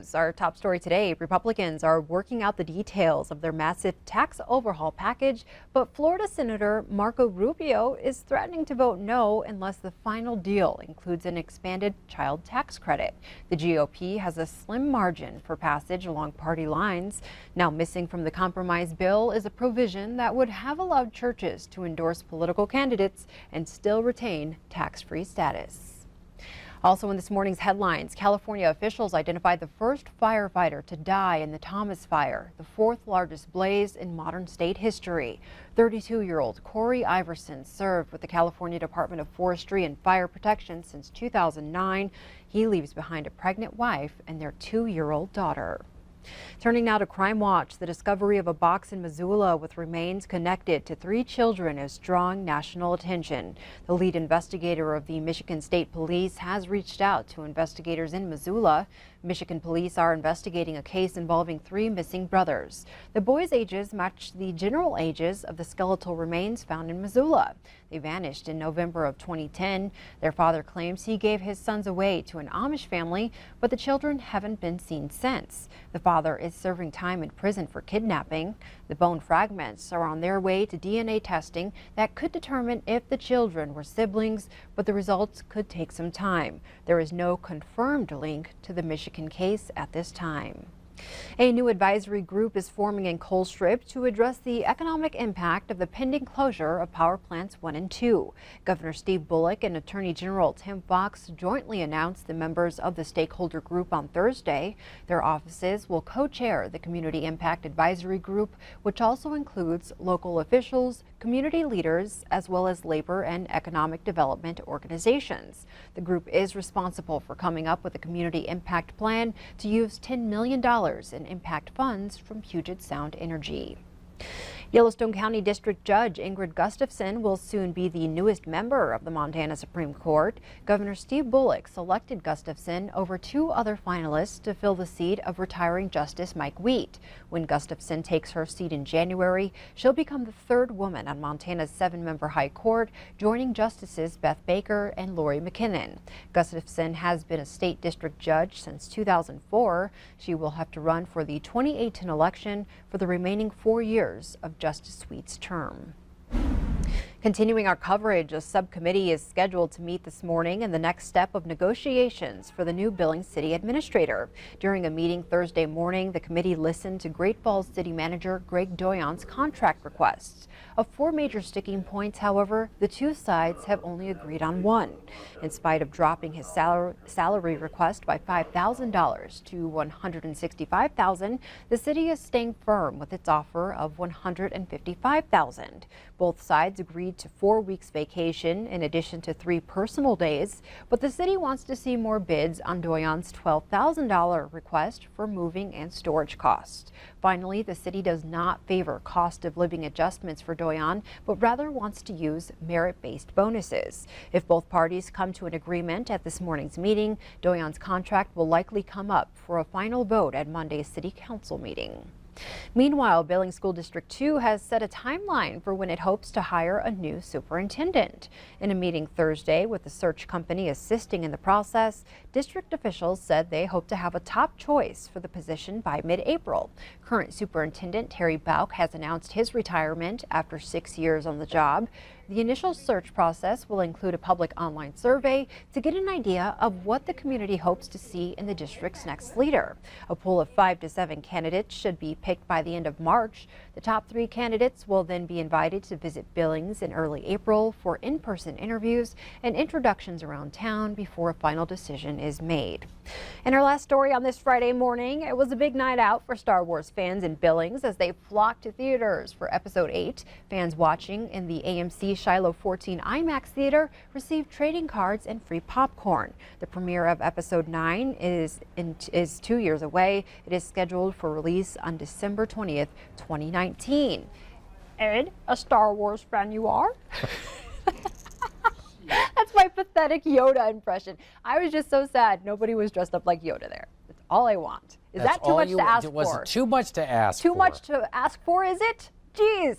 Billings, our top story today. Republicans are working out the details of their massive tax overhaul package, but Florida Senator Marco Rubio is threatening to vote no unless the final deal includes an expanded child tax credit. The GOP has a slim margin for passage along party lines. Now missing from the compromise bill is a provision that would have allowed churches to endorse political candidates and still retain tax-free status. Also in this morning's headlines, California officials identified the first firefighter to die in the Thomas Fire, the fourth largest blaze in modern state history. 32-year-old Corey Iverson served with the California Department of Forestry and Fire Protection since 2009. He leaves behind a pregnant wife and their 2-year-old daughter. Turning now to Crime Watch, the discovery of a box in Missoula with remains connected to 3 children is drawing national attention. The lead investigator of the Michigan State Police has reached out to investigators in Missoula. Michigan police are investigating a case involving 3 missing brothers. The boys' ages match the general ages of the skeletal remains found in Missoula. They vanished in November of 2010. Their father claims he gave his sons away to an Amish family, but the children haven't been seen since. The father is serving time in prison for kidnapping. The bone fragments are on their way to DNA testing that could determine if the children were siblings, but the results could take some time. There is no confirmed link to the Michigan case at this time. A new advisory group is forming in Colstrip to address the economic impact of the pending closure of power plants 1 and 2. Governor Steve Bullock and Attorney General Tim Fox jointly announced the members of the stakeholder group on Thursday. Their offices will co-chair the Community Impact Advisory Group, which also includes local officials, community leaders, as well as labor and economic development organizations. The group is responsible for coming up with a community impact plan to use $10 million in impact funds from Puget Sound Energy. Yellowstone County District Judge Ingrid Gustafson will soon be the newest member of the Montana Supreme Court. Governor Steve Bullock selected Gustafson over 2 other finalists to fill the seat of retiring Justice Mike Wheat. When Gustafson takes her seat in January, she'll become the 3rd woman on Montana's 7-member High Court, joining Justices Beth Baker and Lori McKinnon. Gustafson has been a state district judge since 2004. She will have to run for the 2018 election for the remaining 4 years of Justice Wheat's term. Continuing our coverage, a subcommittee is scheduled to meet this morning in the next step of negotiations for the new Billings City Administrator. During a meeting Thursday morning, the committee listened to Great Falls City Manager Greg Doyon's contract requests. Of 4 major sticking points, however, the 2 sides have only agreed on 1. In spite of dropping his salary request by $5,000 to $165,000, the city is staying firm with its offer of $155,000. Both sides agreed to 4 weeks vacation in addition to 3 personal days, but the city wants to see more bids on Doyon's $12,000 request for moving and storage costs. Finally, the city does not favor cost of living adjustments for Doyon, but rather wants to use merit-based bonuses. If both parties come to an agreement at this morning's meeting, Doyon's contract will likely come up for a final vote at Monday's City Council meeting. Meanwhile, Billings School District 2 has set a timeline for when it hopes to hire a new superintendent. In a meeting Thursday with the search company assisting in the process, district officials said they hope to have a top choice for the position by mid-April. Current Superintendent Terry Bauk has announced his retirement after 6 years on the job. The initial search process will include a public online survey to get an idea of what the community hopes to see in the district's next leader. A pool of 5 to 7 candidates should be picked by the end of March. The top 3 candidates will then be invited to visit Billings in early April for in-person interviews and introductions around town before a final decision is made. And our last story on this Friday morning, it was a big night out for Star Wars fans in Billings as they flocked to theaters for Episode 8. Fans watching in the AMC Shiloh 14 IMAX Theater received trading cards and free popcorn. The premiere of Episode 9 is 2 years away. It is scheduled for release on December 20th, 2019. Ed, a Star Wars fan you are? That's my pathetic Yoda impression. I was just so sad nobody was dressed up like Yoda there. That's all I want. Is that too much to ask for? Was it too much to ask for? Too much to ask for, is it? Jeez.